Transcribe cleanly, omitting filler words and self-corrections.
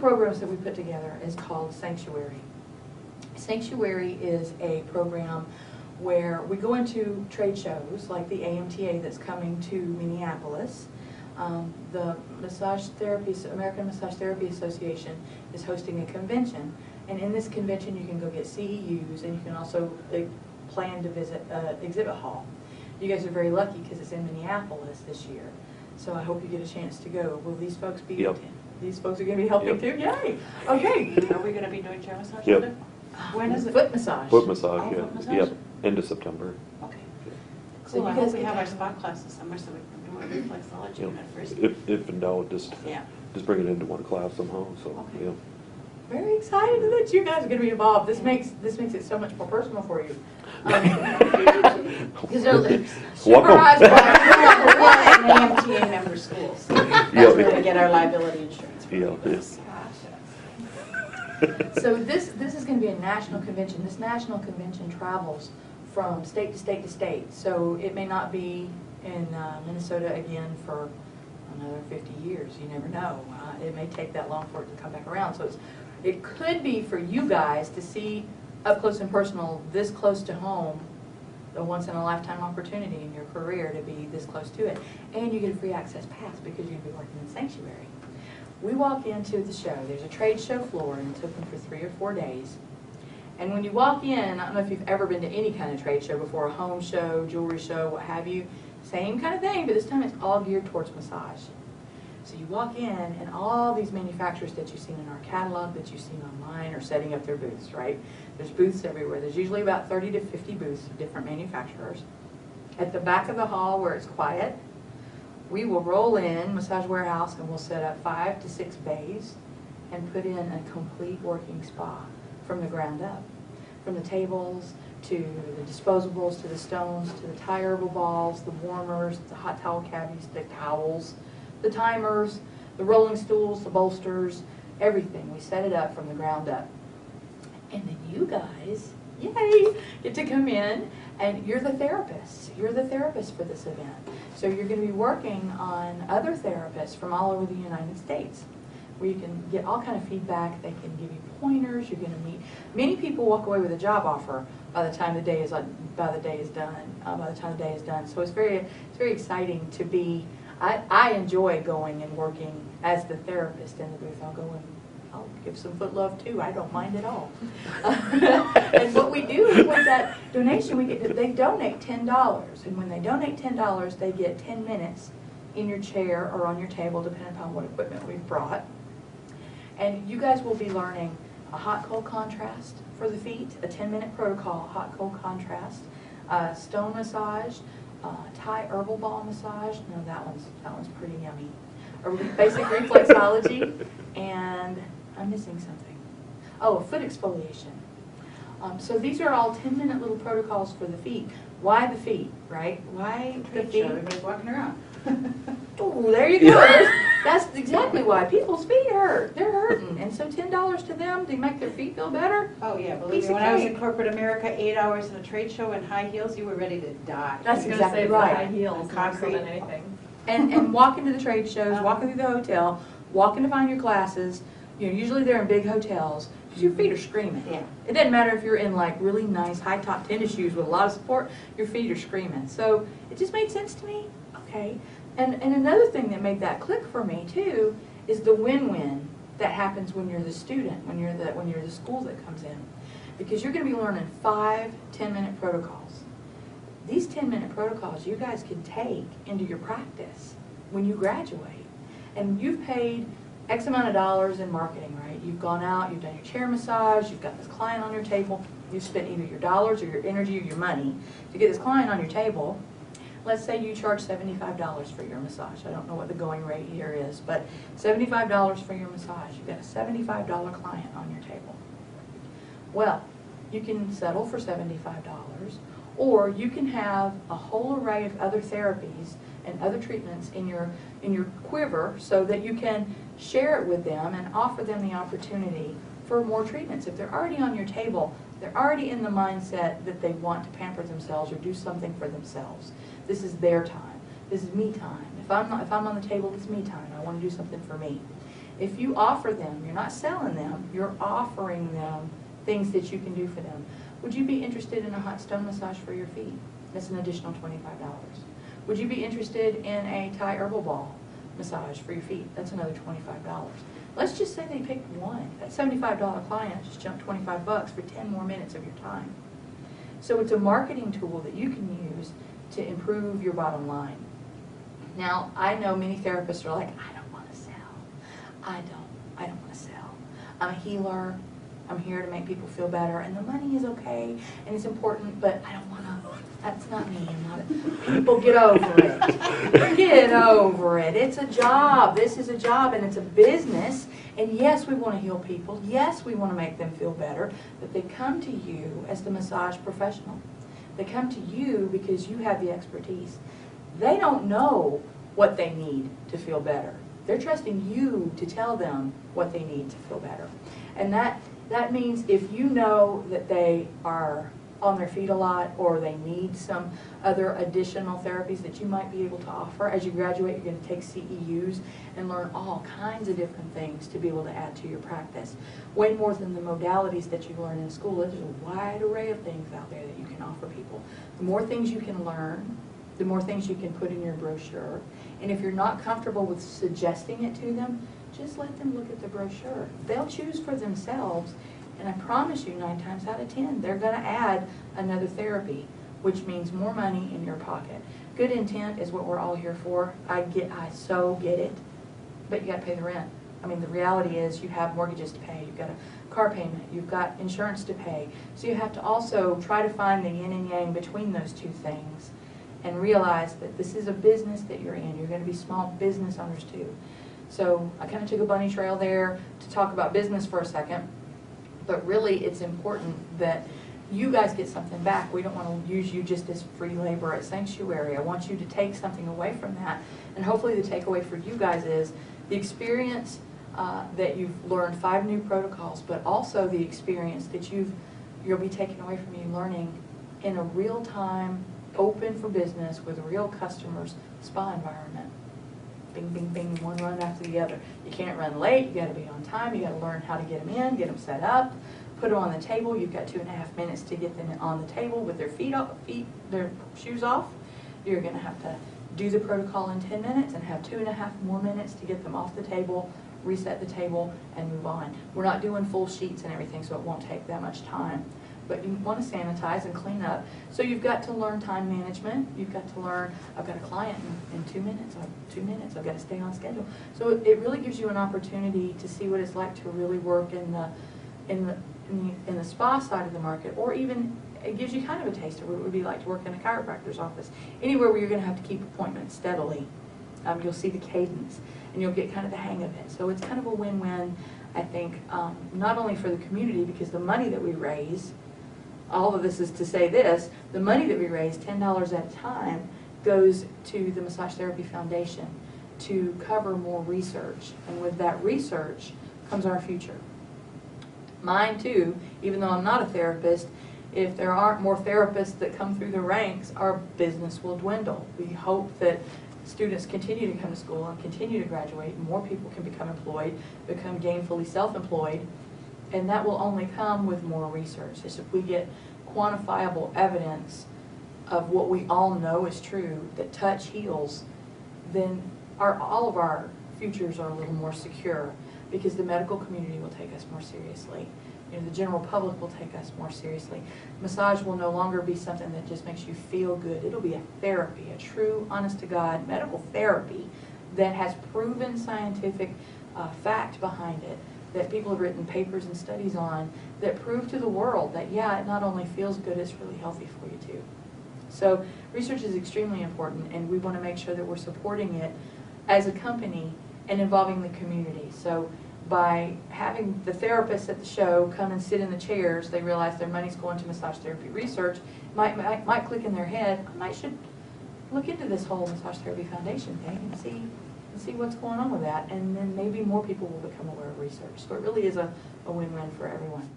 programs that we put together is called Sanctuary. Sanctuary is a program where we go into trade shows like the AMTA that's coming to Minneapolis. The American Massage Therapy Association is hosting a convention, and in this convention you can go get CEUs, and you can also plan to visit exhibit hall. You guys are very lucky because it's in Minneapolis this year, so I hope you get a chance to go. Will these folks be? Yep. These folks are going to be helping too. Yay! Okay. Are we going to be doing chair massage? Yep. with it? When is it? Foot massage. Foot massage, Oh, yeah. foot massage? Yep, end of September. Okay. So Cool, you I guys hope we get have to- our spot classes somewhere so we can do our reflexology Yep. at first. If in doubt, just Yeah. bring it into one class somehow, so, Okay. yeah. Very excited that you guys are going to be involved. This makes it so much more personal for you. Because they're supervised by We're an AMTA member school, so that's Yeah. where we get our liability insurance from. Yeah, Yes. So this is going to be a national convention. This national convention travels from state to state to state. So it may not be in Minnesota again for another 50 years. You never know. It may take that long for it to come back around. So it could be for you guys to see up close and personal, this close to home, a once-in-a-lifetime opportunity in your career to be this close to it. And you get a free access pass because you're going to be working in Sanctuary. We walk into the show. There's a trade show floor, and it's open for 3 or 4 days. And when you walk in, I don't know if you've ever been to any kind of trade show before, a home show, jewelry show, what have you, same kind of thing, but this time it's all geared towards massage. So you walk in, and all these manufacturers that you've seen in our catalog, that you've seen online, are setting up their booths, right? There's booths everywhere. There's usually about 30 to 50 booths of different manufacturers. At the back of the hall where it's quiet, we will roll in Massage Warehouse, and we'll set up 5 to 6 bays and put in a complete working spa from the ground up. From the tables to the disposables, to the stones, to the Thai herbal balls, the warmers, the hot towel caddies, the towels, the timers, the rolling stools, the bolsters, everything. We set it up from the ground up. And then you guys, yay, get to come in, and you're the therapist. You're the therapist for this event. So you're going to be working on other therapists from all over the United States, where you can get all kind of feedback. They can give you pointers. You're going to meet. Many people walk away with a job offer by the time the day is done. By the time the day is done. So it's very exciting to be. I enjoy going and working as the therapist in the booth. I'll go and I'll give some foot love too. I don't mind at all. And what we do with that donation, they donate $10, and when they donate $10, they get 10 minutes in your chair or on your table, depending upon what equipment we've brought. And you guys will be learning a hot-cold contrast for the feet, a 10-minute protocol, hot-cold contrast, stone massage, Thai herbal ball massage. No, that one's pretty yummy. A basic reflexology, and I'm missing something. Oh, a foot exfoliation. So these are all 10-minute little protocols for the feet. Why the feet, right? Why the Trade feet? show, everybody's walking around. Oh, there you go. That's exactly why. People's feet hurt. They're hurting. And so $10 to them to make their feet feel better? Oh, yeah, Piece believe of me, when I was cake. in corporate America, 8 hours in a trade show in high heels, you were ready to die. That's I was exactly gonna say right. high heels more so Concrete. than anything. And walking to the trade shows, walking through the hotel, walking to find your classes. You know, usually they're in big hotels because your feet are screaming. Yeah. It doesn't matter if you're in like really nice high top tennis shoes with a lot of support, your feet are screaming. So it just made sense to me. Okay. And another thing that made that click for me too is the win-win that happens when you're the student, when you're the school that comes in. Because you're going to be learning 5 10-minute protocols. These 10-minute protocols you guys can take into your practice when you graduate. And you've paid X amount of dollars in marketing, right? You've gone out, you've done your chair massage, you've got this client on your table, you've spent either your dollars or your energy or your money to get this client on your table. Let's say you charge $75 for your massage. I don't know what the going rate here is, but $75 for your massage. You've got a $75 client on your table. Well, you can settle for $75, or you can have a whole array of other therapies and other treatments in your quiver so that you can share it with them and offer them the opportunity for more treatments. If they're already on your table, they're already in the mindset that they want to pamper themselves or do something for themselves. This is their time. This is me time. If I'm on the table, it's me time. I want to do something for me. If you offer them, you're not selling them, you're offering them things that you can do for them. Would you be interested in a hot stone massage for your feet? That's an additional $25. Would you be interested in a Thai herbal ball massage for your feet? That's another $25. Let's just say they picked one. That $75 client just jumped $25 for 10 more minutes of your time. So it's a marketing tool that you can use to improve your bottom line. Now, I know many therapists are like, I don't want to sell. I don't want to sell. I'm a healer. I'm here to make people feel better, and the money is okay, and it's important, but I don't want to. That's not me. I'm not a, people, get over it. Get over it. It's a job. This is a job, and it's a business. And yes, we want to heal people. Yes, we want to make them feel better, but they come to you as the massage professional. They come to you because you have the expertise. They don't know what they need to feel better. They're trusting you to tell them what they need to feel better. And that means if you know that they are on their feet a lot or they need some other additional therapies that you might be able to offer, as you graduate you're going to take CEUs and learn all kinds of different things to be able to add to your practice. Way more than the modalities that you learn in school. There's a wide array of things out there that you can offer people. The more things you can learn, the more things you can put in your brochure. And if you're not comfortable with suggesting it to them, just let them look at the brochure. They'll choose for themselves, and I promise you 9 times out of 10, they're going to add another therapy, which means more money in your pocket. Good intent is what we're all here for. I so get it, but you got to pay the rent. I mean, the reality is you have mortgages to pay, you've got a car payment, you've got insurance to pay. So you have to also try to find the yin and yang between those two things and realize that this is a business that you're in. You're going to be small business owners too. So I kind of took a bunny trail there to talk about business for a second, but really it's important that you guys get something back. We don't want to use you just as free labor at Sanctuary. I want you to take something away from that, and hopefully the takeaway for you guys is the experience that you've learned 5 new protocols, but also the experience that you'll be taking away from you learning in a real-time, open for business with real customers spa environment. Bing, bing, bing, one run after the other. You can't run late, you got to be on time, you got to learn how to get them in, get them set up, put them on the table. You've got 2.5 minutes to get them on the table with their their shoes off. You're going to have to do the protocol in 10 minutes and have 2.5 more minutes to get them off the table, reset the table, and move on. We're not doing full sheets and everything, so it won't take that much time. But you want to sanitize and clean up. So you've got to learn time management. You've got to learn, I've got a client in 2 minutes. 2 minutes, I've got to stay on schedule. So it really gives you an opportunity to see what it's like to really work in the spa side of the market, or even it gives you kind of a taste of what it would be like to work in a chiropractor's office. Anywhere where you're going to have to keep appointments steadily. You'll see the cadence, and you'll get kind of the hang of it. So it's kind of a win-win, I think, not only for the community, because the money that we raise, all of this is to say this, the money that we raise, $10 at a time, goes to the Massage Therapy Foundation to cover more research. And with that research comes our future. Mine too, even though I'm not a therapist, if there aren't more therapists that come through the ranks, our business will dwindle. We hope that students continue to come to school and continue to graduate, and more people can become employed, become gainfully self-employed, and that will only come with more research. It's if we get quantifiable evidence of what we all know is true, that touch heals, then all of our futures are a little more secure, because the medical community will take us more seriously. You know, the general public will take us more seriously. Massage will no longer be something that just makes you feel good. It'll be a therapy, a true, honest-to-God medical therapy that has proven scientific fact behind it, that people have written papers and studies on, that prove to the world that, yeah, it not only feels good, it's really healthy for you too. So research is extremely important, and we want to make sure that we're supporting it as a company and involving the community. So by having the therapists at the show come and sit in the chairs, they realize their money's going to massage therapy research, might click in their head, I should look into this whole Massage Therapy Foundation thing and see what's going on with that, and then maybe more people will become aware of research. So it really is a win-win for everyone.